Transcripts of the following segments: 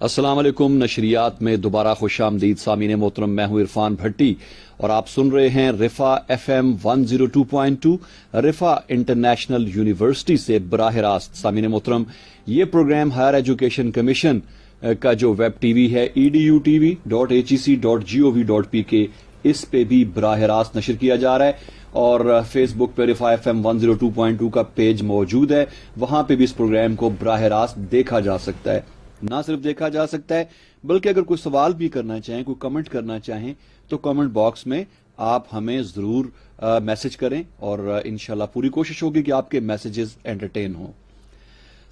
السلام علیکم. نشریات میں دوبارہ خوش آمدید سامعین محترم. میں ہوں عرفان بھٹی اور آپ سن رہے ہیں رفا FM 102.2 رفا انٹرنیشنل یونیورسٹی سے براہ راست. سامعین محترم, یہ پروگرام ہائر ایجوکیشن کمیشن کا جو ویب ٹی وی ہے edutv.hec.gov.pk اس پہ بھی براہ راست نشر کیا جا رہا ہے, اور فیس بک پہ رفا FM 102.2 کا پیج موجود ہے, وہاں پہ بھی اس پروگرام کو براہ راست دیکھا جا سکتا ہے. نہ صرف دیکھا جا سکتا ہے بلکہ اگر کوئی سوال بھی کرنا چاہیں, کوئی کمنٹ کرنا چاہیں تو کمنٹ باکس میں آپ ہمیں ضرور میسج کریں, اور انشاءاللہ پوری کوشش ہوگی کہ آپ کے میسیجز انٹرٹین ہوں.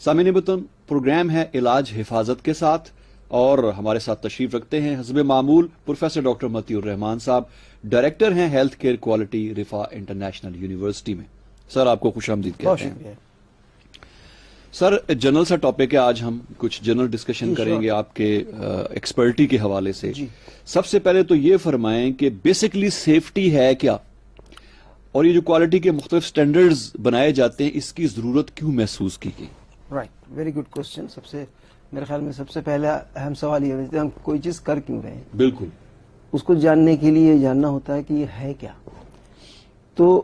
سامعین محترم, پروگرام ہے علاج حفاظت کے ساتھ, اور ہمارے ساتھ تشریف رکھتے ہیں حسب معمول پروفیسر ڈاکٹر متی الرحمان صاحب, ڈائریکٹر ہیں health care quality Riphah international university میں. سر, آپ کو خوش آمدید کہتے ہیں. سر, جنرل سا ٹاپک ہے آج, ہم کچھ جنرل ڈسکشن کریں گے آپ کے ایکسپرٹی کے حوالے سے. سب سے پہلے تو یہ فرمائیں کہ بیسکلی سیفٹی ہے کیا, اور یہ جو کوالٹی کے مختلف سٹینڈرڈز بنائے جاتے ہیں اس کی ضرورت کیوں محسوس کی گئی؟ Right, very good question. میرے خیال میں سب سے پہلا اہم سوال یہ ہے ہم کوئی چیز کر کیوں رہے ہیں. بالکل, اس کو جاننے کے لیے جاننا ہوتا ہے کہ یہ ہے کیا. تو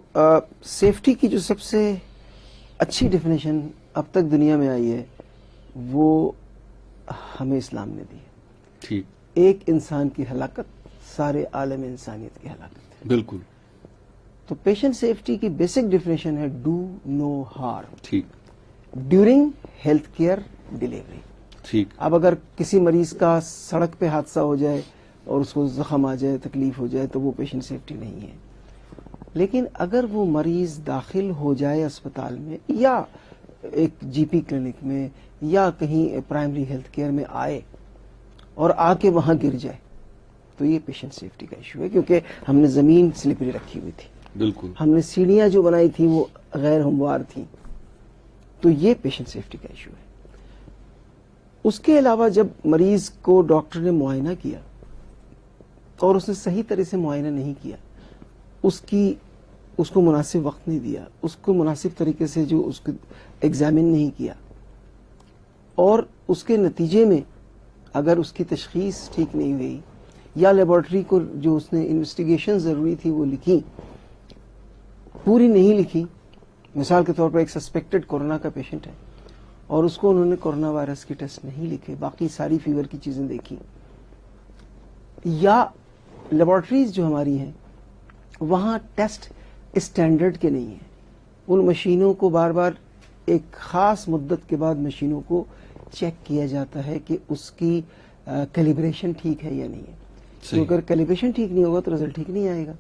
سیفٹی کی جو سب سے اچھی ڈیفینیشن اب تک دنیا میں آئی ہے وہ ہمیں اسلام نے دی ہے. ٹھیک, ایک انسان کی ہلاکت سارے عالم انسانیت کی ہلاکت ہے. بالکل. تو پیشنٹ سیفٹی کی بیسک ڈیفینیشن ہے ڈو نو ہارم. ٹھیک, ڈیورنگ ہیلتھ کیئر ڈیلیوری. ٹھیک. اب اگر کسی مریض کا سڑک پہ حادثہ ہو جائے اور اس کو زخم آ جائے, تکلیف ہو جائے, تو وہ پیشنٹ سیفٹی نہیں ہے. لیکن اگر وہ مریض داخل ہو جائے اسپتال میں یا ایک جی پی کلینک میں یا کہیں پرائمری ہیلتھ کیئر میں آئے اور آ کے وہاں گر جائے, تو یہ پیشنٹ سیفٹی کا ایشو ہے, کیونکہ ہم نے زمین سلپری رکھی ہوئی تھی. بالکل. ہم نے سیڑھیاں جو بنائی تھیں وہ غیر ہموار تھیں, تو یہ پیشنٹ سیفٹی کا ایشو ہے. اس کے علاوہ جب مریض کو ڈاکٹر نے معائنہ کیا اور اس نے صحیح طرح سے معائنہ نہیں کیا, اس کو مناسب وقت نہیں دیا, اس کو مناسب طریقے سے جو اس کو ایگزامن نہیں کیا, اور اس کے نتیجے میں اگر اس کی تشخیص ٹھیک نہیں ہوئی یا لیبارٹری کو جو اس نے انویسٹیگیشن ضروری تھی وہ لکھی پوری نہیں لکھی. مثال کے طور پر ایک سسپیکٹڈ کورونا کا پیشنٹ ہے اور اس کو انہوں نے کورونا وائرس کے ٹیسٹ نہیں لکھے, باقی ساری فیور کی چیزیں دیکھی, یا لیبارٹریز جو ہماری ہیں وہاں ٹیسٹ اسٹینڈرڈ کے نہیں ہیں. ان مشینوں کو بار بار ایک خاص مدت کے بعد مشینوں کو چیک کیا جاتا ہے کہ اس کی کیلیبریشن ٹھیک ہے یا نہیں ہے. تو اگر کیلیبریشن ٹھیک نہیں ہوگا تو رزلٹ ٹھیک نہیں آئے گا,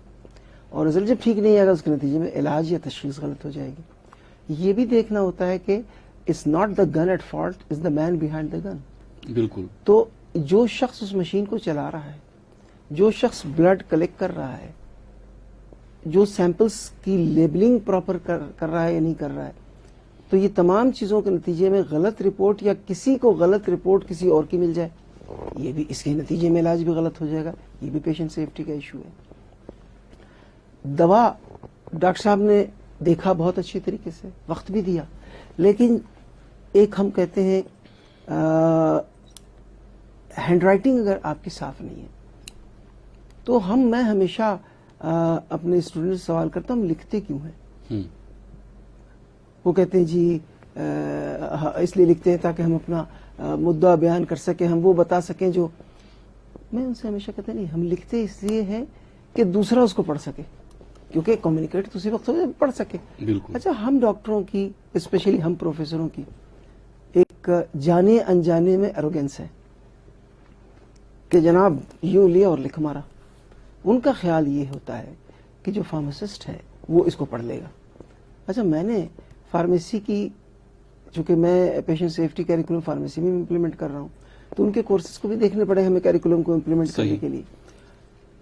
اور رزلٹ جب ٹھیک نہیں آئے گا اس کے نتیجے میں علاج یا تشخیص غلط ہو جائے گی. یہ بھی دیکھنا ہوتا ہے کہ it's not the gun at fault, is the man behind the gun. بالکل. تو جو شخص اس مشین کو چلا رہا ہے, جو شخص بلڈ کلیکٹ کر رہا ہے, جو سیمپلز کی لیبلنگ پراپر کر رہا ہے یا نہیں کر رہا ہے, تو یہ تمام چیزوں کے نتیجے میں غلط رپورٹ یا کسی کو غلط رپورٹ کسی اور کی مل جائے, یہ بھی اس کے نتیجے میں علاج بھی غلط ہو جائے گا. یہ بھی پیشنٹ سیفٹی کا ایشو ہے. دوا ڈاکٹر صاحب نے دیکھا بہت اچھی طریقے سے, وقت بھی دیا, لیکن ایک ہم کہتے ہیں ہینڈ رائٹنگ اگر آپ کی صاف نہیں ہے تو میں ہمیشہ اپنے اسٹوڈنٹ سے سوال کرتا ہوں ہم لکھتے کیوں ہیں. وہ کہتے ہیں جی اس لیے لکھتے ہیں تاکہ ہم اپنا مدعا بیان کر سکیں, ہم وہ بتا سکیں جو. میں ان سے ہمیشہ کہتا نہیں, ہم لکھتے اس لیے ہیں کہ دوسرا اس کو پڑھ سکے, کیونکہ کمیونیکیٹ تو اسی وقت ہو جائے پڑھ سکے. اچھا, ہم ڈاکٹروں کی اسپیشلی ہم پروفیسروں کی ایک جانے انجانے میں ایروگینس ہے کہ جناب یوں لیا اور لکھ مارا. ان کا خیال یہ ہوتا ہے کہ جو فارماسسٹ ہے وہ اس کو پڑھ لے گا. اچھا, میں نے فارمیسی کی, چونکہ میں پیشنٹ سیفٹی کیریکولم فارمیسی میں امپلیمنٹ کر رہا ہوں, تو ان کے کورسز کو بھی دیکھنے پڑے ہمیں کیریکولم کو امپلیمنٹ کرنے کے لیے.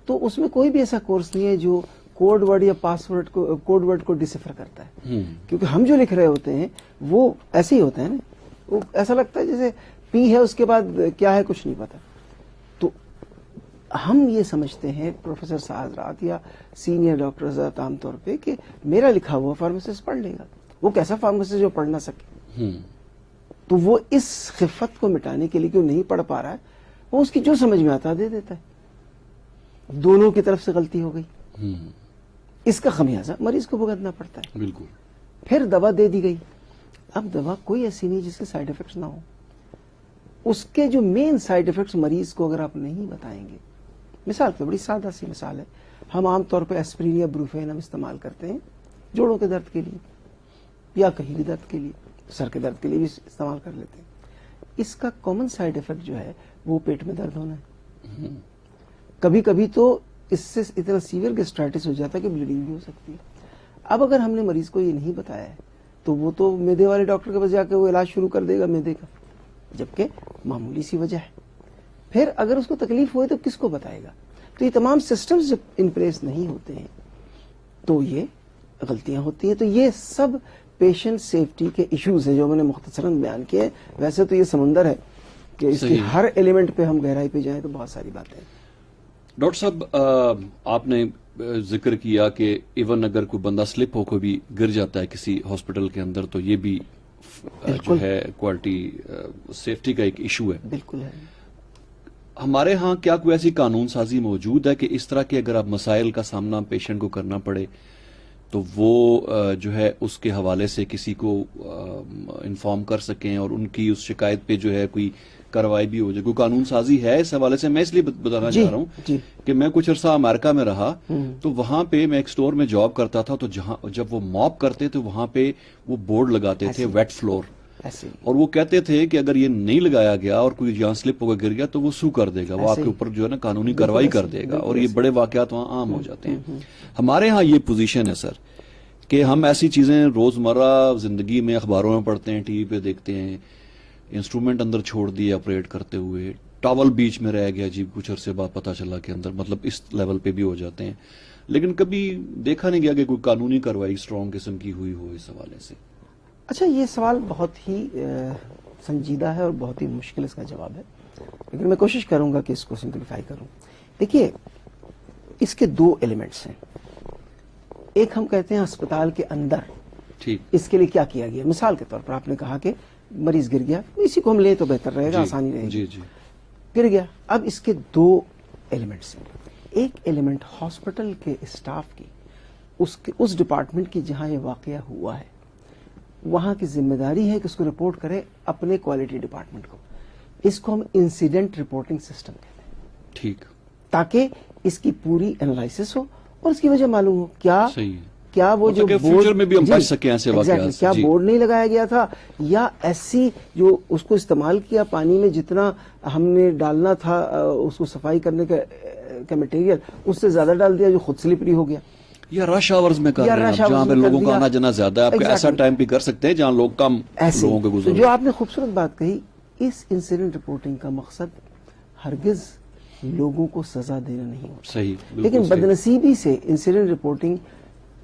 تو اس میں کوئی بھی ایسا کورس نہیں ہے جو کوڈ ورڈ یا پاسورڈ کو کوڈ ورڈ کو ڈسفر کرتا ہے, کیونکہ ہم جو لکھ رہے ہوتے ہیں وہ ایسے ہی ہوتے ہیں نا, وہ ایسا لگتا ہے جیسے پی ہے اس کے بعد کیا ہے کچھ نہیں پتا. تو ہم یہ سمجھتے ہیں پروفیسر حضرات یا سینئر ڈاکٹر حضرات عام طور پہ کہ میرا لکھا ہوا فارماسسٹ پڑھ لے گا. وہ کیسا فارماسسٹ جو پڑھ نہ سکے, تو وہ اس خفت کو مٹانے کے لیے کہ وہ نہیں پڑھ پا رہا ہے، وہ اس کی جو سمجھ میں آتا دے دیتا ہے. دونوں کی طرف سے غلطی ہو گئی، اس کا خمیازہ مریض کو بھگتنا پڑتا ہے. بالکل. پھر دوا دے دی گئی. اب دوا کوئی ایسی نہیں جس کے سائیڈ افیکٹس نہ ہو. اس کے جو مین سائیڈ افیکٹس مریض کو اگر آپ نہیں بتائیں گے، مثال پہ بڑی سادہ سی مثال ہے، ہم عام طور پہ ایسپرین یا بروفین ہم استعمال کرتے ہیں جوڑوں کے درد کے لیے یا کہیں بھی درد کے لیے، سر کے درد کے لیے بھی استعمال کر لیتے ہیں. اس کا کامن سائیڈ افیکٹ جو ہے وہ پیٹ میں درد ہونا ہے. کبھی کبھی تو اس سے اتنا سیویئر گیسٹرائٹس ہو جاتا ہے کہ بلیڈنگ بھی ہو سکتی ہے. اب اگر ہم نے مریض کو یہ نہیں بتایا ہے تو وہ تو معدے والے ڈاکٹر کے پاس جا کے وہ علاج شروع کر دے گا معدے کا، جبکہ معمولی سی وجہ ہے. پھر اگر اس کو تکلیف ہوئے تو کس کو بتائے گا؟ تو یہ تمام سسٹمز جب ان پلیس نہیں ہوتے ہیں تو یہ غلطیاں ہوتی ہیں. تو یہ سب پیشنٹ سیفٹی کے ایشوز ہیں جو میں نے مختصراً بیان کیے ہیں. ویسے تو یہ سمندر ہے کہ اس کی ہر ایلیمنٹ پہ ہم گہرائی پہ جائیں تو بہت ساری باتیں ہیں. ڈاکٹر صاحب، آپ نے ذکر کیا کہ ایون اگر کوئی بندہ سلپ ہو کے بھی گر جاتا ہے کسی ہاسپٹل کے اندر تو یہ بھی جو ہے کوالٹی سیفٹی کا ایک ایشو ہے. بالکل ہے. ہمارے ہاں کیا کوئی ایسی قانون سازی موجود ہے کہ اس طرح کے اگر آپ مسائل کا سامنا پیشنٹ کو کرنا پڑے تو وہ جو ہے اس کے حوالے سے کسی کو انفارم کر سکیں اور ان کی اس شکایت پہ جو ہے کوئی کارروائی بھی ہو جائے؟ کوئی قانون سازی ہے اس حوالے سے؟ میں اس لیے بتانا چاہ رہا ہوں کہ میں کچھ عرصہ امریکہ میں رہا تو وہاں پہ میں ایک سٹور میں جاب کرتا تھا، تو جب وہ موپ کرتے تو وہاں پہ وہ بورڈ لگاتے تھے ویٹ فلور، اور وہ کہتے تھے کہ اگر یہ نہیں لگایا گیا اور کوئی یہاں سلپ ہو کے گر گیا تو وہ سو کر دے گا، وہ آپ کے اوپر جو ہے نا قانونی کارروائی کر دے گا، اور یہ بڑے واقعات وہاں عام ہو جاتے ہیں. ہمارے ہاں یہ پوزیشن ہے سر کہ ہم ایسی چیزیں روزمرہ زندگی میں اخباروں میں پڑھتے ہیں، ٹی وی پہ دیکھتے ہیں، انسٹرومنٹ اندر چھوڑ دیے آپریٹ کرتے ہوئے، ٹاول بیچ میں رہ گیا جی، کچھ عرصے بعد پتہ چلا کہ اندر، مطلب اس لیول پہ بھی ہو جاتے ہیں، لیکن کبھی دیکھا نہیں گیا کہ کوئی قانونی کارروائی اسٹرانگ قسم کی ہوئی ہو اس حوالے سے. اچھا، یہ سوال بہت ہی سنجیدہ ہے اور بہت ہی مشکل اس کا جواب ہے، لیکن میں کوشش کروں گا کہ اس کو سمپلیفائی کروں. دیکھیے، اس کے دو ایلیمنٹس ہیں. ایک ہم کہتے ہیں اسپتال کے اندر ٹھیک اس کے لیے کیا کیا گیا. مثال کے طور پر آپ نے کہا کہ مریض گر گیا، اسی کو ہم لیں تو بہتر رہے گا، آسانی رہے گی. گر گیا. اب اس کے دو ایلیمنٹس ہیں. ایک ایلیمنٹ ہاسپٹل کے اسٹاف کی، اس ڈپارٹمنٹ کی جہاں یہ واقعہ ہوا ہے، وہاں کی ذمہ داری ہے کہ اس کو رپورٹ کرے اپنے کوالٹی ڈپارٹمنٹ کو. اس کو ہم انسیڈنٹ رپورٹنگ سسٹم کہتے ہیں. ٹھیک. تاکہ اس کی پوری انالائسس ہو اور اس کی وجہ معلوم ہو کیا وہ جو فیوچر میں بھی ہم بچ سکیں ایسے واقعات، کیا بورڈ نہیں لگایا گیا تھا، یا ایسی جو اس کو استعمال کیا پانی میں جتنا ہم نے ڈالنا تھا اس کو صفائی کرنے کا مٹیریل اس سے زیادہ ڈال دیا جو خود سلپری ہو گیا، یا رش آورز میں کر رہے ہیں جہاں پہ لوگوں کا آنا جانا زیادہ ہے. آپ ایسا ٹائم بھی کر سکتے ہیں جہاں لوگ کم لوگوں کے گزر. جو آپ نے خوبصورت بات کہی، اس انسیڈنٹ رپورٹنگ کا مقصد ہرگز لوگوں کو سزا دینا نہیں ہوتا. صحیح. لیکن بدنصیبی سے انسیڈنٹ رپورٹنگ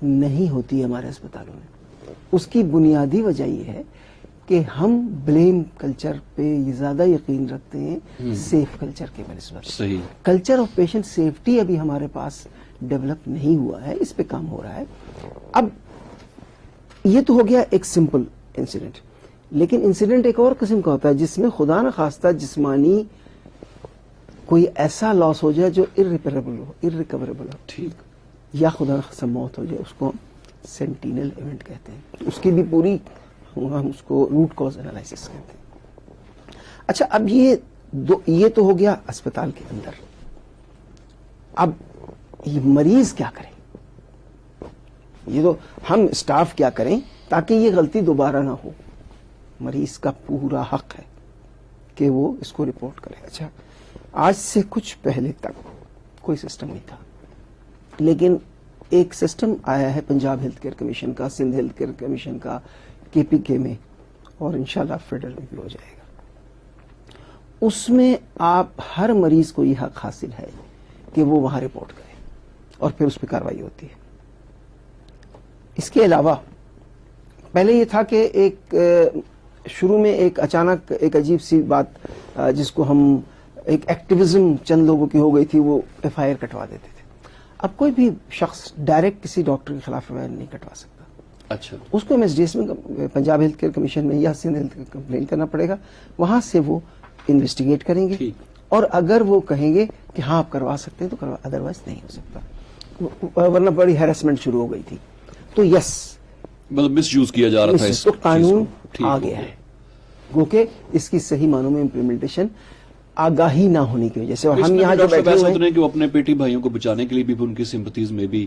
نہیں ہوتی ہمارے اسپتالوں میں. اس کی بنیادی وجہ یہ ہے کہ ہم بلیم کلچر پہ یہ زیادہ یقین رکھتے ہیں سیف کلچر کے بنسبت. صحیح. کلچر آف پیشنٹ سیفٹی ابھی ہمارے پاس ڈیولپ نہیں ہوا ہے، اس پہ کام ہو رہا ہے. اب یہ تو ہو گیا ایک سمپل انسیڈنٹ، لیکن انسیڈنٹ ایک اور قسم کا ہوتا ہے جس میں خدا نخواستہ جسمانی کوئی ایسا لاس ہو جائے جو irrecoverable ہو. ٹھیک. یا خدا نخواستہ موت ہو جائے، اس کو سینٹینل ایونٹ کہتے ہیں. اس کی بھی پوری ہم اس کو روٹ کاز انالائسس کہتے ہیں. اچھا، اب یہ تو ہو گیا اسپتال کے اندر. اب یہ مریض کیا کریں؟ یہ تو ہم اسٹاف کیا کریں تاکہ یہ غلطی دوبارہ نہ ہو. مریض کا پورا حق ہے کہ وہ اس کو رپورٹ کرے. اچھا، آج سے کچھ پہلے تک کوئی سسٹم نہیں تھا، لیکن ایک سسٹم آیا ہے پنجاب ہیلتھ کیئر کمیشن کا، سندھ ہیلتھ کیئر کمیشن کا، KPK میں، اور انشاءاللہ فیڈرل میں بھی ہو جائے گا. اس میں آپ ہر مریض کو یہ حق حاصل ہے کہ وہ وہاں رپورٹ کرے اور پھر اس پہ کارروائی ہوتی ہے. اس کے علاوہ پہلے یہ تھا کہ ایک شروع میں ایک اچانک ایک عجیب سی بات جس کو ہم ایک ایکٹیویزم چند لوگوں کی ہو گئی تھی، وہ FIR کٹوا دیتے تھے. اب کوئی بھی شخص ڈائریکٹ کسی ڈاکٹر کے خلاف FIR نہیں کٹوا سکتا. اچھا اس کو MSDS میں پنجاب ہیلتھ کیئر کمیشن میں یا سندھ ہیلتھ کیئر کمپلین کرنا پڑے گا, وہاں سے وہ انویسٹیگیٹ کریں گے, ٹھیک. اور اگر وہ کہیں گے کہ ہاں آپ کروا سکتے ہیں تو کروا, ادروائز نہیں ہو سکتا, ورنہ بڑی ہیراسمنٹ شروع ہو گئی تھی. تو یس, مطلب مس یوز کیا جا رہا تھا اس تو قانون ٹھیک آ ہو گیا ہے, گو کہ اس کی صحیح معنوں میں امپلیمنٹیشن آگاہی نہ ہونے کی وجہ سے. اور ہم یہاں جو بیٹھے ہوئے ہیں, کہ وہ اپنے پیٹی بھائیوں کو بچانے کے لیے بھی ان کی سمپتیز میں بھی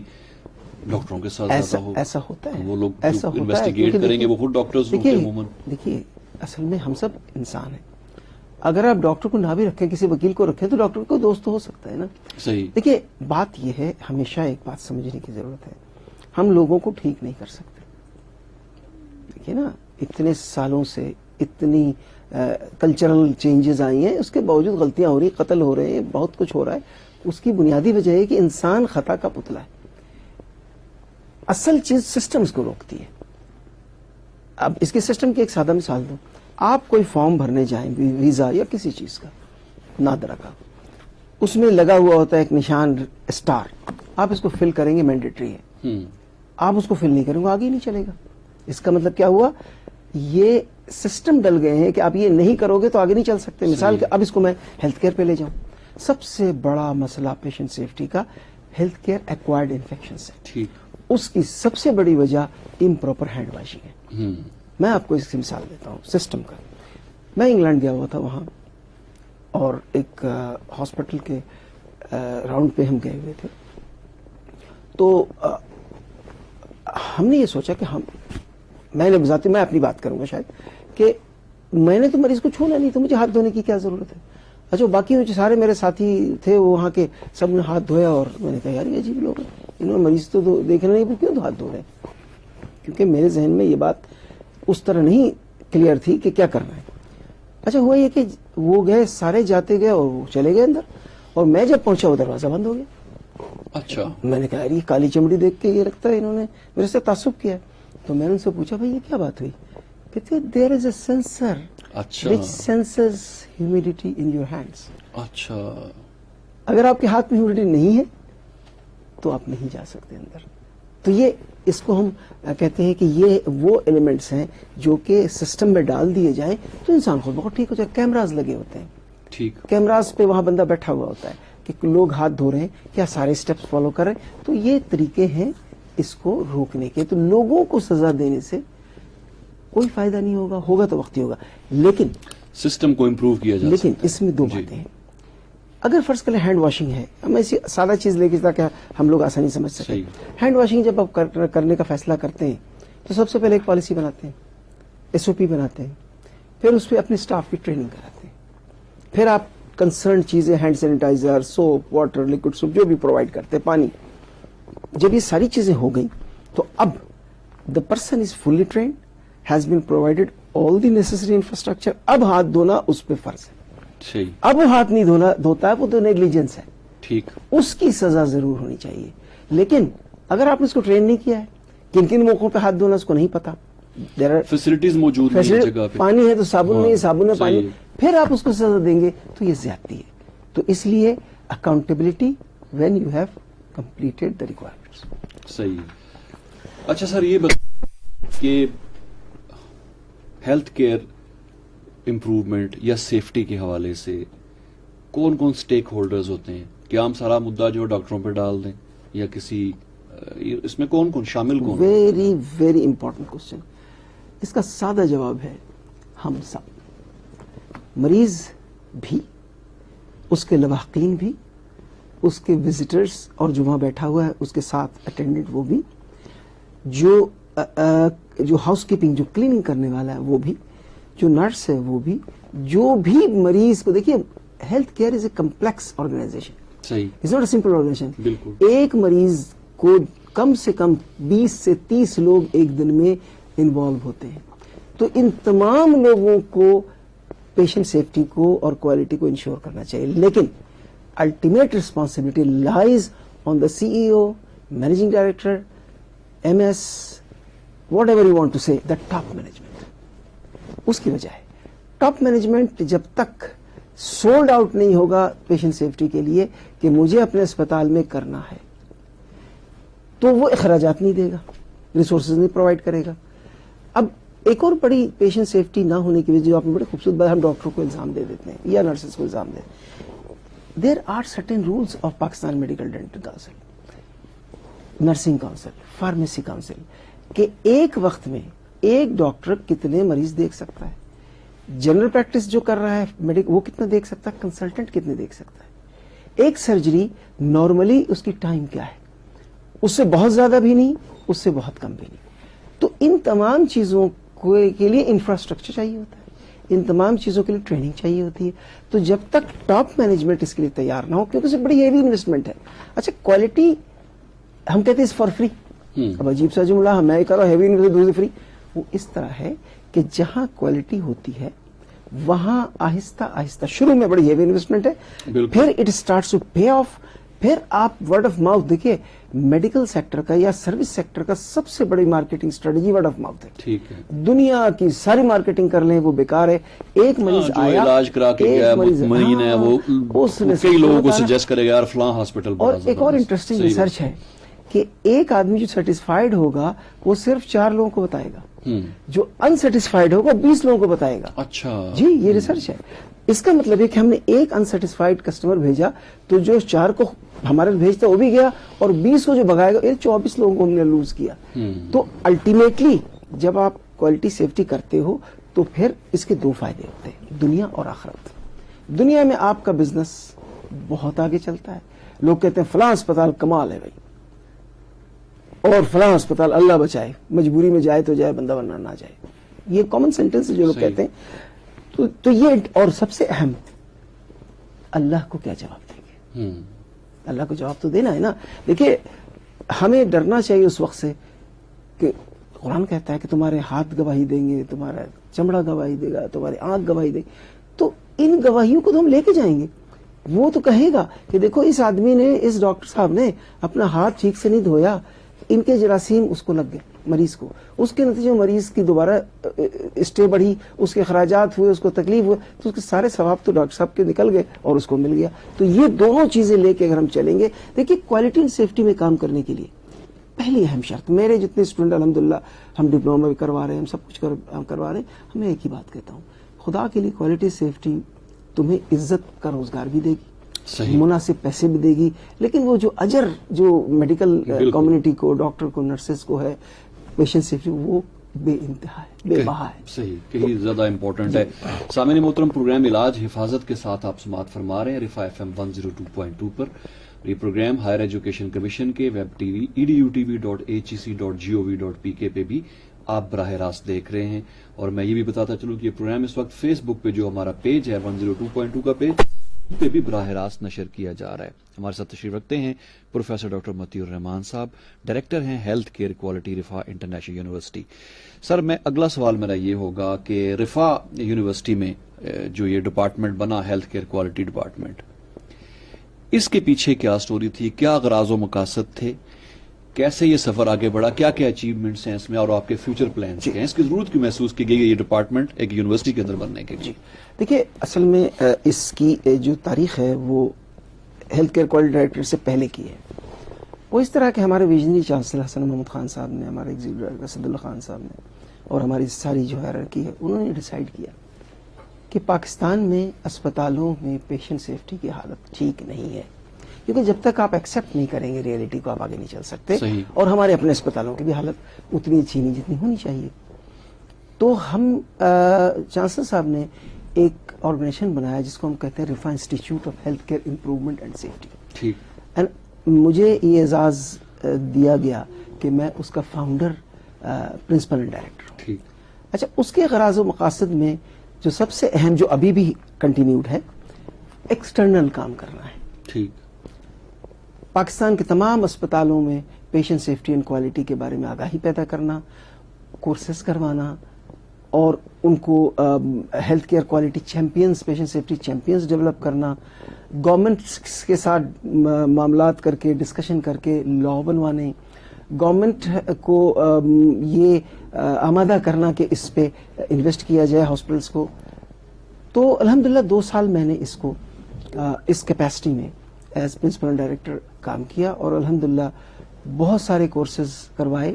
ڈاکٹروں کے ساتھ زیادہ ہو, ایسا ہوتا ہے, وہ لوگ ایسا ہوتا ہے, انویسٹیگیٹ کریں گے, وہ خود ڈاکٹرز ہوتے ہیں عموماً. دیکھیے اصل میں ہم سب انسان ہیں, اگر آپ ڈاکٹر کو نہ بھی رکھیں, کسی وکیل کو رکھیں, تو ڈاکٹر کو دوست ہو سکتا ہے نا. صحیح. دیکھیے بات یہ ہے, ہمیشہ ایک بات سمجھنے کی ضرورت ہے, ہم لوگوں کو ٹھیک نہیں کر سکتے. دیکھیے نا, اتنے سالوں سے اتنی کلچرل چینجز آئی ہیں, اس کے باوجود غلطیاں ہو رہی, قتل ہو رہے ہیں, بہت کچھ ہو رہا ہے. اس کی بنیادی وجہ ہے کہ انسان خطا کا پتلا ہے. اصل چیز سسٹمز کو روکتی ہے. اب اس کے سسٹم کی ایک سادہ مثال دوں, آپ کوئی فارم بھرنے جائیں, ویزا یا کسی چیز کا, نادرا کا, اس میں لگا ہوا ہوتا ہے ایک نشان اسٹار, آپ اس کو فل کریں گے, مینڈیٹری ہے. آپ اس کو فل نہیں کریں گے, آگے ہی نہیں چلے گا. اس کا مطلب کیا ہوا, یہ سسٹم ڈل گئے ہیں کہ آپ یہ نہیں کرو گے تو آگے نہیں چل سکتے. مثال کہ اب اس کو میں ہیلتھ کیئر پہ لے جاؤں, سب سے بڑا مسئلہ پیشنٹ سیفٹی کا ہیلتھ کیئر ایکوائرڈ انفیکشن سے. ٹھیک. اس کی سب سے بڑی وجہ امپراپر ہینڈ واشنگ ہے. میں آپ کو اس کی مثال دیتا ہوں سسٹم کا. میں انگلینڈ گیا ہوا تھا وہاں, اور ایک ہاسپٹل کے راؤنڈ پہ ہم گئے ہوئے تھے. تو ہم نے یہ سوچا کہ میں اپنی بات کروں گا شاید, کہ میں نے تو مریض کو چھونا نہیں, تو مجھے ہاتھ دھونے کی کیا ضرورت ہے. اچھا باقی جو سارے میرے ساتھی تھے وہاں کے, سب نے ہاتھ دھویا, اور میں نے کہا یار یہ عجیب لوگ ہیں, انہوں نے مریض تو دیکھنا نہیں, وہ کیوں ہاتھ دھو رہے ہیں. کیونکہ میرے ذہن میں یہ بات اس طرح نہیں کلیئر تھی کہ کیا کرنا ہے. اچھا ہوا یہ کہ وہ گئے, سارے جاتے گئے اور وہ چلے گئے اندر, اور میں جب پہنچا وہ دروازہ بند ہو گیا. اچھا. میں نے کہا یار یہ کالی چمڑی دیکھ کے یہ لگتا ہے انہوں نے میرے سے تعصب کیا. تو میں نے ان سے پوچھا بھائی یہ کیا بات ہوئی. کہتے دیر از اے sensor which senses humidity in your hands. اچھا. اگر آپ کے ہاتھ میں ہیومیڈیٹی نہیں ہے تو آپ نہیں جا سکتے اندر. تو یہ اس کو ہم کہتے ہیں کہ یہ وہ ایلیمنٹس ہیں جو کہ سسٹم میں ڈال دیے جائیں تو انسان خود بہت ٹھیک ہو جائے. کیمراز لگے ہوتے ہیں, ٹھیک, کیمراز پہ وہاں بندہ بیٹھا ہوا ہوتا ہے کہ لوگ ہاتھ دھو رہے ہیں, کیا سارے سٹیپس فالو کر رہے ہیں. تو یہ طریقے ہیں اس کو روکنے کے. تو لوگوں کو سزا دینے سے کوئی فائدہ نہیں ہوگا, ہوگا تو وقتی ہوگا, لیکن سسٹم کو امپروو کیا جا لیکن سکتا ہے. اس میں دو باتیں ہیں. اگر فرض کریں ہینڈ واشنگ ہے, ہم ایسی سادہ چیز لے کے تاکہ ہم لوگ آسانی سمجھ سکیں. ہینڈ واشنگ جب آپ کرنے کا فیصلہ کرتے ہیں تو سب سے پہلے ایک پالیسی بناتے ہیں, SOP بناتے ہیں, پھر اس پہ اپنے اسٹاف کی ٹریننگ کراتے ہیں, پھر آپ کنسرن چیزیں hand sanitizer, soap, water, liquid soap جو بھی پرووائڈ کرتے ہیں, پانی, جب یہ ساری چیزیں ہو گئیں تو اب the person is fully trained, has been provided all the necessary infrastructure. اب ہاتھ دھونا اس پہ فرض ہے. صحیح. اب وہ ہاتھ نہیں دھوتا ہے, وہ تو نیگلیجنس ہے. ٹھیک. اس کی سزا ضرور ہونی چاہیے. لیکن اگر آپ نے اس کو ٹرین نہیں کیا ہے, کن کن موقعوں پہ ہاتھ دھونا اس کو نہیں پتا, فیسلٹیز موجود نہیں جگہ پہ, پانی ہے تو صابن نہیں ہے, صابن میں پانی, پھر آپ اس کو سزا دیں گے تو یہ زیادتی ہے. تو اس لیے accountability when you have completed the requirements. صحیح. اچھا سر یہ بتا کہ ہیلتھ کیئر امپروومنٹ یا سیفٹی کے حوالے سے کون کون سٹیک ہولڈرز ہوتے ہیں؟ کیا ہم سارا مدعا جو ڈاکٹروں پہ ڈال دیں یا کسی, اس میں کون کون شامل کون؟ Very very important question. اس کا سادہ جواب ہے ہم سب. مریض بھی, اس کے لواحقین بھی, اس کے وزٹرز اور جو وہاں بیٹھا ہوا ہے اس کے ساتھ اٹینڈنٹ وہ بھی, جو ہاؤس کیپنگ جو کلیننگ کرنے والا ہے وہ بھی, جو نرس ہے وہ بھی, جو بھی مریض کو, دیکھیے health care is a complex organisation. صحیح. It's not a simple organisation. بالکل. ایک مریض کو کم سے کم 20 سے 30 لوگ ایک دن میں انوالو ہوتے ہیں. تو ان تمام لوگوں کو پیشنٹ سیفٹی کو اور کوالٹی کو انشور کرنا چاہیے. لیکن ultimate responsibility lies on the CEO, managing director, MS, whatever you want to say, the top management. اس کی وجہ ہے ٹاپ مینجمنٹ جب تک سولڈ آؤٹ نہیں ہوگا پیشنٹ سیفٹی کے لیے کہ مجھے اپنے اسپتال میں کرنا ہے, تو وہ اخراجات نہیں دے گا. ریسورسز نہیں پرووائڈ کرے گا. اب ایک اور بڑی پیشنٹ سیفٹی نہ ہونے کی وجہ جو آپ نے بڑے خوبصورت بات ہم ڈاکٹروں کو الزام دے دیتے ہیں یا نرسز کو الزام دے دیتے ہیں. There are certain rules of Pakistan medical dental council, nursing council, pharmacy council, کہ ایک وقت میں ایک ڈاکٹر کتنے مریض دیکھ سکتا ہے, جنرل پریکٹس جو کر رہا ہے وہ کتنا دیکھ سکتا ہے, کنسلٹنٹ کتنے دیکھ سکتا ہے. ایک سرجری نارملی اس کی ٹائم کیا ہے, اس سے بہت زیادہ بھی نہیں, اس سے بہت کم بھی نہیں. تو ان تمام چیزوں کے لیے انفراسٹرکچر چاہیے ہوتا ہے, ان تمام چیزوں کے لیے ٹریننگ چاہیے ہوتی ہے. تو جب تک ٹاپ مینجمنٹ اس کے لیے تیار نہ ہو, کیونکہ اسے بڑی ہیوی انویسٹمنٹ ہے. اچھا کوالٹی ہم کہتے ہیں فار فری, اب عجیب سا جملہ, میں یہ کہہ رہا ہوں ہیوی انویسٹمنٹ دوسری فری. وہ اس طرح ہے کہ جہاں کوالٹی ہوتی ہے وہاں آہستہ آہستہ شروع میں بڑی ہیوی انویسٹمنٹ ہے, پھر it starts to pay off. پھر آپ ورڈ آف ماؤتھ دیکھیے, میڈیکل سیکٹر کا یا سروس سیکٹر کا سب سے بڑی marketing strategy word of mouth ہے. ٹھیک ہے, دنیا کی ساری مارکیٹنگ کر لیں وہ بیکار ہے. ایک مریض آیا, علاج کرا کے گیا مطمئن ہے, وہ کئی لوگوں کو سجیسٹ کرے گا یار فلاں ہاسپٹل. اور ایک اور انٹرسٹنگ ریسرچ ہے کہ ایک آدمی جو سیٹسفائیڈ ہوگا وہ صرف 4 لوگوں کو بتائے گا, جو انسیٹسفائیڈ ہوگا 20 لوگوں کو بتائے گا. اچھا جی, یہ ریسرچ ہے. اس کا مطلب ہے کہ ہم نے ایک انسیٹسفائیڈ کسٹمر بھیجا تو جو 4 کو ہمارے بھیجتا وہ بھی گیا, اور 20 کو جو بگائے گا, 24 لوگوں کو ہم نے لوز کیا. تو الٹیمیٹلی جب آپ کوالٹی سیفٹی کرتے ہو تو پھر اس کے 2 فائدے ہوتے ہیں, دنیا اور آخرت. دنیا میں آپ کا بزنس بہت آگے چلتا ہے, لوگ کہتے ہیں فلاں اسپتال کمال ہے بھائی, اور فلاں اسپتال اللہ بچائے, مجبوری میں جائے تو جائے بندہ ورنہ نہ جائے. یہ کامن سینٹینس جو لوگ کہتے ہیں. تو یہ, اور سب سے اہم, اللہ کو کیا جواب دیں گے؟ اللہ کو جواب تو دینا ہے نا. دیکھیے ہمیں ڈرنا چاہیے اس وقت سے کہ قرآن کہتا ہے کہ تمہارے ہاتھ گواہی دیں گے, تمہارا چمڑا گواہی دے گا, تمہاری آنکھ گواہی دے گی. تو ان گواہیوں کو تو ہم لے کے جائیں گے. وہ تو کہے گا کہ دیکھو اس آدمی نے, اس ڈاکٹر صاحب نے اپنا ہاتھ ٹھیک سے نہیں دھویا, ان کے جراثیم اس کو لگ گئے مریض کو, اس کے نتیجے مریض کی دوبارہ اسٹے بڑھی, اس کے اخراجات ہوئے, اس کو تکلیف ہوئے, تو اس کے سارے ثواب تو ڈاکٹر صاحب کے نکل گئے اور اس کو مل گیا. تو یہ دونوں چیزیں لے کے اگر ہم چلیں گے, دیکھیے کوالٹی اینڈ سیفٹی میں کام کرنے کے لیے پہلی اہم شرط, میرے جتنے اسٹوڈنٹ الحمدللہ ہم ڈپلوما بھی کروا رہے ہیں, ہم سب کچھ کروا رہے ہیں, ہمیں ایک ہی بات کہتا ہوں, خدا کے لیے کوالٹی سیفٹی تمہیں عزت کا روزگار بھی دے گی, مناسب پیسے بھی دے گی, لیکن وہ جو اجر جو میڈیکل کمیونٹی کو, ڈاکٹر کو, نرسز کو ہے, پیشنٹ سیفٹی, وہ بے انتہا ہے, بے بہا ہے. صحیح, کہیں زیادہ امپورٹنٹ ہے. سامعین محترم, پروگرام علاج حفاظت کے ساتھ آپ سماعت فرما رہے ہیں رفا FM 102.2 پر. یہ پروگرام ہائر ایجوکیشن کمیشن کے ویب ٹی وی edutv.hec.gov.pk پہ بھی آپ براہ راست دیکھ رہے ہیں. اور میں یہ بھی بتاتا چلوں کہ یہ پروگرام اس وقت فیس بک پہ جو ہمارا پیج ہے 102.2 کا پیج پہ بھی براہ راست نشر کیا جا رہا ہے. ہمارے ساتھ تشریف رکھتے ہیں پروفیسر ڈاکٹر متی الرحمان صاحب, ڈائریکٹر ہیں health care quality Riphah international university. Sir, میں اگلا سوال میرا یہ ہوگا کہ رفا یونیورسٹی میں جو یہ ڈپارٹمنٹ بنا, ہیلتھ کیئر کوالٹی ڈپارٹمنٹ, اس کے پیچھے کیا سٹوری تھی, کیا غراض و مقاصد تھے, کیسے یہ سفر آگے بڑھا, کیا کیا اچیومنٹس ہیں اس میں, اور آپ کے فیوچر پلانس کیا ہیں, اس کی ضرورت کیوں محسوس کی گئی یہ ڈپارٹمنٹ ایک یونیورسٹی کے اندر بننے کے؟ دیکھیے اصل میں اس کی جو تاریخ ہے وہ ہیلتھ کیئر کوالٹی ڈائریکٹر سے پہلے کی ہے. وہ اس طرح کہ ہمارے ویژنری چانسلر حسن محمد خان صاحب نے, ہمارے ایگزیکٹو ڈائریکٹر اسد اللہ خان صاحب نے, اور ہماری ساری جو ہائرارکی ہے, انہوں نے ڈیسائیڈ کیا کہ پاکستان میں اسپتالوں میں پیشنٹ سیفٹی کی حالت ٹھیک نہیں ہے, کیونکہ جب تک آپ ایکسیپٹ نہیں کریں گے ریئلٹی کو, آپ آگے نہیں چل سکتے. اور ہمارے اپنے اسپتالوں کی بھی حالت اتنی اچھی نہیں جتنی ہونی چاہیے. تو ہم چانسلر صاحب نے ایک آرگنائزیشن بنایا جس کو ہم کہتے ہیں Riphah institute of health care improvement and safety. مجھے یہ اعزاز دیا گیا کہ میں اس کا فاؤنڈر, پرنسپل اینڈ ڈائریکٹر ہوں. اچھا, اس کے غراض و مقاصد میں جو سب سے اہم, جو ابھی بھی کنٹینیوڈ ہے, ایکسٹرنل کام کرنا ہے. پاکستان کے تمام اسپتالوں میں پیشنٹ سیفٹی اینڈ کوالٹی کے بارے میں آگاہی پیدا کرنا, کورسز کروانا, اور ان کو health care quality champions, patient safety champions develop کرنا, گورنمنٹ کے ساتھ معاملات کر کے, ڈسکشن کر کے لا بنوانے, گورنمنٹ کو یہ آمادہ کرنا کہ اس پہ انویسٹ کیا جائے ہاسپٹلس کو. تو الحمدللہ 2 سال میں نے اس کو اس کیپیسٹی میں ایز پرنسپل ڈائریکٹر کام کیا, اور الحمدللہ بہت سارے کورسز کروائے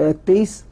23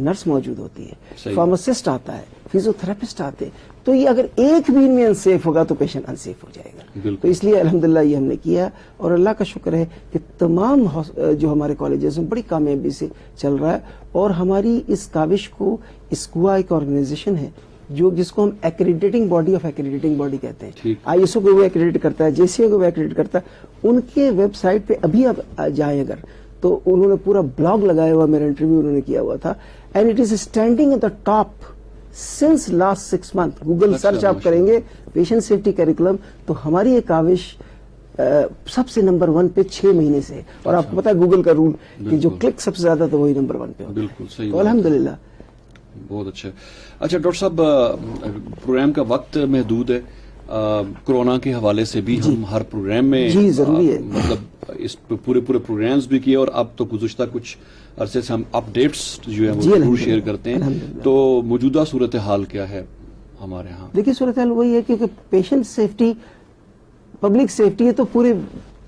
نرس موجود ہوتی ہے, صحیح. فارماسسٹ آتا ہے, فزیوتھراپسٹ آتے ہیں. تو یہ اگر ایک بھی ان میں انسیف ہوگا تو پیشنٹ انسیف ہو جائے گا. بالکل. تو اس لیے الحمدللہ یہ ہم نے کیا, اور اللہ کا شکر ہے کہ تمام جو ہمارے کالجز ہیں بڑی کامیابی سے چل رہا ہے. اور ہماری اس کاوش کو اسکوا ایک آرگنائزیشن ہے جس کو ہم ایکریڈیٹنگ باڈی آف ایکریڈیٹنگ باڈی کہتے ہیں. آئی ایس او کو وہ ایکریڈیٹ کرتا ہے, جے سی او کو وہ ایکریڈیٹ کرتا ہے. ان کے ویب سائٹ پہ ابھی آپ جائیں اگر تو انہوں نے پورا بلاگ لگایا ہوا, میرا انٹرویو انہوں نے کیا ہوا تھا, and it is standing at the top since last 6 months. Google search آپ کریں گے پیشنٹ سیفٹی کریکولم تو ہماری یہ کاوش سب سے نمبر 1 پہ 6 مہینے سے. اور آپ کو پتا ہے گوگل کا رول کہ جو کلک سب سے زیادہ تو وہی نمبر 1 پہ ہوتا ہے. بالکل صحیح. تو الحمدللہ بہت اچھا. اچھا ڈاکٹر صاحب, پروگرام کا وقت محدود ہے, کورونا کے حوالے سے بھی ہم ہر پروگرام میں جی ضروری ہے, مطلب اس پورے پروگرامز بھی کیے, اور اب تو گزشتہ کچھ عرصے سے ہم اپڈیٹس جو ہیں وہ ضرور شیئر کرتے ہیں. تو موجودہ صورتحال کیا ہے ہمارے ہاں؟ دیکھیے صورتحال وہی ہے کیونکہ پیشنٹ سیفٹی, پبلک سیفٹی ہے تو پوری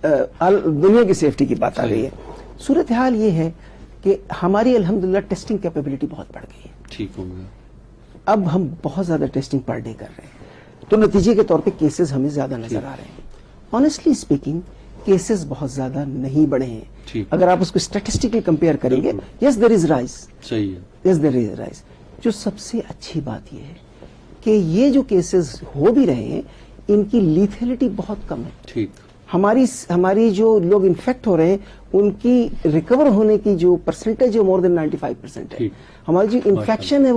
دنیا کی سیفٹی کی بات آ گئی ہے. صورتحال یہ ہے کہ ہماری الحمدللہ ٹیسٹنگ کیپیبلٹی بہت بڑھ گئی ہے. ٹھیک ہو گیا. اب ہم بہت زیادہ ٹیسٹنگ پر ڈے کر رہے ہیں, تو نتیجے کے طور پہ کیسز ہمیں زیادہ نظر آ رہے ہیں. آنیسٹلی اسپیکنگ کیسز بہت زیادہ نہیں بڑھے ہیں. اگر آپ اس کو اسٹیٹسٹکلی کمپیئر کریں گے, یس دیر از رائز, صحیح ہے, یس دیر از رائز. جو سب سے اچھی بات یہ ہے کہ یہ جو کیسز ہو بھی رہے ہیں ان کی لیتھلٹی بہت کم ہے. ٹھیک. ہماری جو لوگ انفیکٹ ہو رہے ہیں ان کی ریکور ہونے کی جو پرسنٹیج ہے مور دین 95% ہے. ہماری جو انفیکشن ہے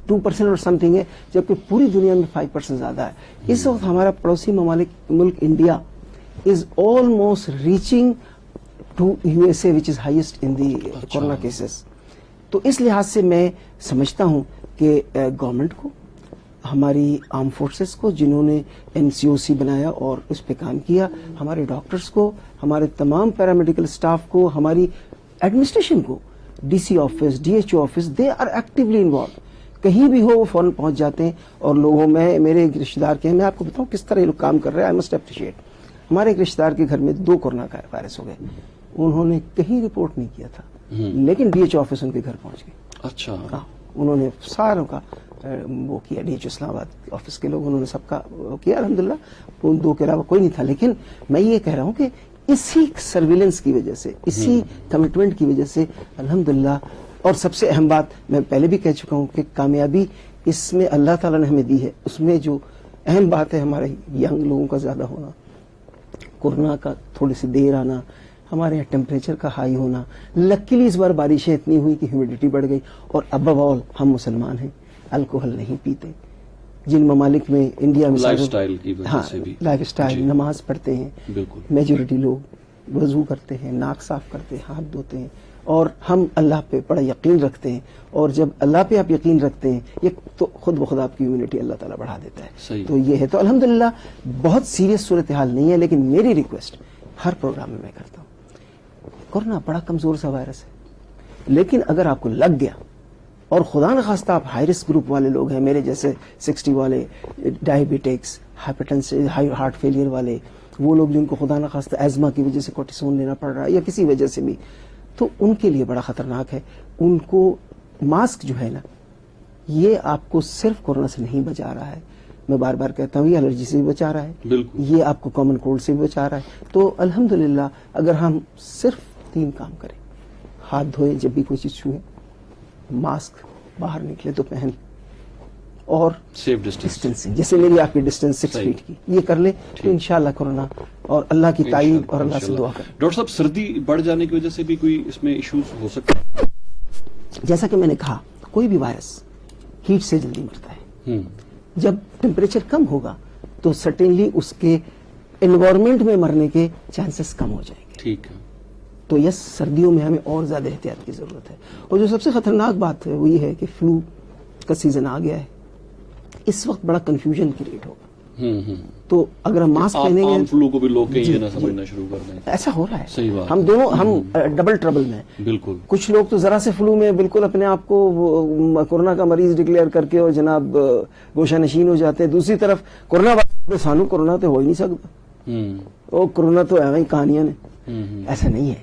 2% اور سم تھنگ ہے, جبکہ پوری دنیا میں 5% زیادہ ہے. اس وقت ہمارا پڑوسی ملک India is almost reaching to USA which is highest in the corona cases. تو اس لحاظ سے میں سمجھتا ہوں کہ گورنمنٹ کو, ہماری آرم فورسز کو جنہوں نے MCOC بنایا اور اس پہ کام کیا, ہمارے ڈاکٹرز کو, ہمارے تمام پیرامیڈیکل اسٹاف کو, ہماری ایڈمنسٹریشن کو, DC office, DHO office, they are actually involved. کہیں بھی ہو وہ فوراً پہنچ جاتے ہیں. اور لوگوں میں میرے ایک رشتے دار کے ہیں, میں آپ کو بتاؤں کس طرح یہ لوگ کام کر رہے ہیں, آئی مسٹ اپریشیٹ. ہمارے ایک رشتے دار کے گھر میں 2 کورونا کا وائرس ہو گئے, انہوں نے کہیں رپورٹ نہیں کیا تھا لیکن DHO آفس ان کے گھر پہنچ گئے. اچھا. ہاں, انہوں نے ساروں کا وہ کیا, DHO اسلام آباد آفس کے لوگ, انہوں نے سب کا کیا الحمدللہ. ان 2 کے علاوہ کوئی نہیں تھا. لیکن میں یہ کہہ رہا ہوں کہ اسی سرویلنس کی وجہ سے, اسی کمٹمنٹ کی وجہ سے الحمدللہ. اور سب سے اہم بات میں پہلے بھی کہہ چکا ہوں کہ کامیابی اس میں اللہ تعالیٰ نے ہمیں دی ہے. اس میں جو اہم بات ہے ہمارے ینگ لوگوں کا زیادہ ہونا, کورونا کا تھوڑی سی دیر آنا, ہمارے یہاں ٹیمپریچر کا ہائی ہونا. لکیلی اس بار بارشیں اتنی ہوئی کہ ہیومیڈیٹی بڑھ گئی. اور ابو آل ہم مسلمان ہیں, الکوہل نہیں پیتے. جن ممالک میں انڈیا میں لائف سٹائل کی وجہ سے بھی, لائف سٹائل, نماز پڑھتے ہیں بالکل, میجورٹی لوگ وضو کرتے ہیں, ناک صاف کرتے ہیں, ہاتھ دھوتے ہیں, اور ہم اللہ پہ بڑا یقین رکھتے ہیں. اور جب اللہ پہ آپ یقین رکھتے ہیں یہ تو خود بخود آپ کی امیونٹی اللہ تعالیٰ بڑھا دیتا ہے. تو یہ ہے. تو الحمدللہ بہت سیریس صورتحال نہیں ہے, لیکن میری ریکویسٹ ہر پروگرام میں کرتا ہوں, کورونا بڑا کمزور سا وائرس ہے, لیکن اگر آپ کو لگ گیا اور خدا نخواستہ آپ ہائی رسک گروپ والے لوگ ہیں, میرے جیسے 60 والے, ڈائبیٹکس, ہائپرٹینشن, ہارٹ فیلئر والے, وہ لوگ جن کو خدا نخواستہ ایزما کی وجہ سے کورٹیسون لینا پڑ رہا ہے یا کسی وجہ سے بھی, تو ان کے لیے بڑا خطرناک ہے. ان کو ماسک جو ہے نا یہ آپ کو صرف کورونا سے نہیں بچا رہا ہے, میں بار بار کہتا ہوں یہ الرجی سے بھی بچا رہا ہے, یہ آپ کو کامن کولڈ سے بھی بچا رہا ہے. تو الحمدللہ اگر ہم صرف 3 کام کریں, ہاتھ دھوئیں جب بھی کوئی چیز چھوئیں, ماسک باہر نکلے تو پہن, اور سیف ڈسٹینسنگ جیسے میری آپ کی ڈسٹینس 6 فیٹ کی, یہ کر لیں تو انشاءاللہ کورونا, اور اللہ کی تائید اور اللہ سے دعا کریں. ڈاکٹر صاحب سردی بڑھ جانے کی وجہ سے بھی کوئی اس میں ایشوز ہو سکتے ہیں؟ جیسا کہ میں نے کہا کوئی بھی وائرس ہیٹ سے جلدی مرتا ہے. جب ٹیمپریچر کم ہوگا تو سرٹینلی اس کے انوائرمنٹ میں مرنے کے چانسز کم ہو جائیں گے. ٹھیک ہے. تو یس سردیوں میں ہمیں اور زیادہ احتیاط کی ضرورت ہے. اور جو سب سے خطرناک بات ہے وہ یہ ہے کہ فلو کا سیزن آ گیا ہے, اس وقت بڑا کنفیوژن کریٹ ہوگا. تو اگر ہم ماسک پہنیں گے, فلو کو بھی لوگ یہ نہ سمجھنا شروع کر دیں. ایسا ہو رہا ہے. صحیح بات. ہم دونوں ڈبل ٹربل میں. بالکل. کچھ لوگ تو ذرا سے فلو میں بالکل اپنے آپ کو کورونا کا مریض ڈکلیئر کر کے اور جناب گوشہ نشین ہو جاتے ہیں. دوسری طرف کورونا سانو کورونا تو ہو ہی نہیں سکتا, وہ کورونا تو ایویں کہانیاں نے. ایسا نہیں ہے.